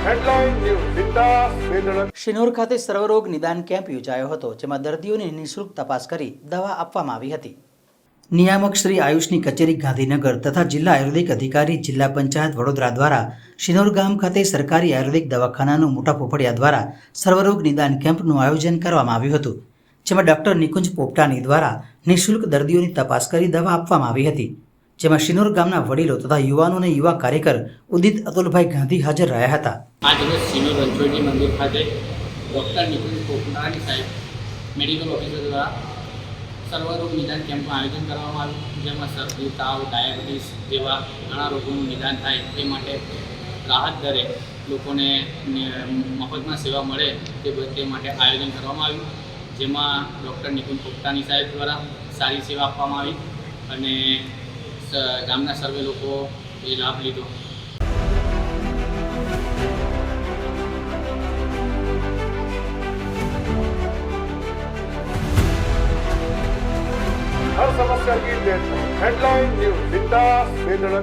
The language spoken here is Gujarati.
હેડલાઇન ન્યૂઝ વિકાસ વેદના શિનોર ખાતે સર્વરોગ નિદાન કેમ્પ યોજાયો હતો, જેમાં દર્દીઓની નિઃશુલ્ક તપાસ કરી દવા આપવામાં આવી હતી. નિયામક શ્રી આયુષની કચેરી ગાંધીનગર તથા જિલ્લા આયુર્વેદિક અધિકારી જિલ્લા પંચાયત વડોદરા દ્વારા શિનોર ગામ ખાતે સરકારી આયુર્વેદિક દવાખાનાનું મોટા પોપડિયા દ્વારા સર્વરોગ નિદાન કેમ્પનું આયોજન કરવામાં આવ્યું હતું, જેમાં ડોક્ટર નિકુંજ પોપટાની દ્વારા નિઃશુલ્ક દર્દીઓની તપાસ કરી દવા આપવામાં આવી હતી, જેમાં શિનોર ગામના વડીલો તથા યુવાનો અને યુવા કાર્યકર ઉદિત અતુલભાઈ ગાંધી હાજર રહ્યા હતા. આજરોજ શિનોર રણછોડજી મંદિર ખાતે ડૉક્ટર નિકુંજ પોપટાની સાહેબ મેડિકલ ઓફિસર દ્વારા સર્વરોગ નિદાન કેમ્પનું આયોજન કરવામાં આવ્યું, જેમાં શરદી, તાવ, ડાયાબિટીસ જેવા ઘણા રોગોનું નિદાન થાય તે માટે રાહત દરે લોકોને મફતમાં સેવા મળે તે માટે આયોજન કરવામાં આવ્યું, જેમાં ડૉક્ટર નિકુંજ પોપટાની સાહેબ દ્વારા સારી સેવા આપવામાં આવી અને ગામના સર્વે લોકો એ લાભ લીધો. हर समस्या की हेडलाइन न्यूज विकास वेदना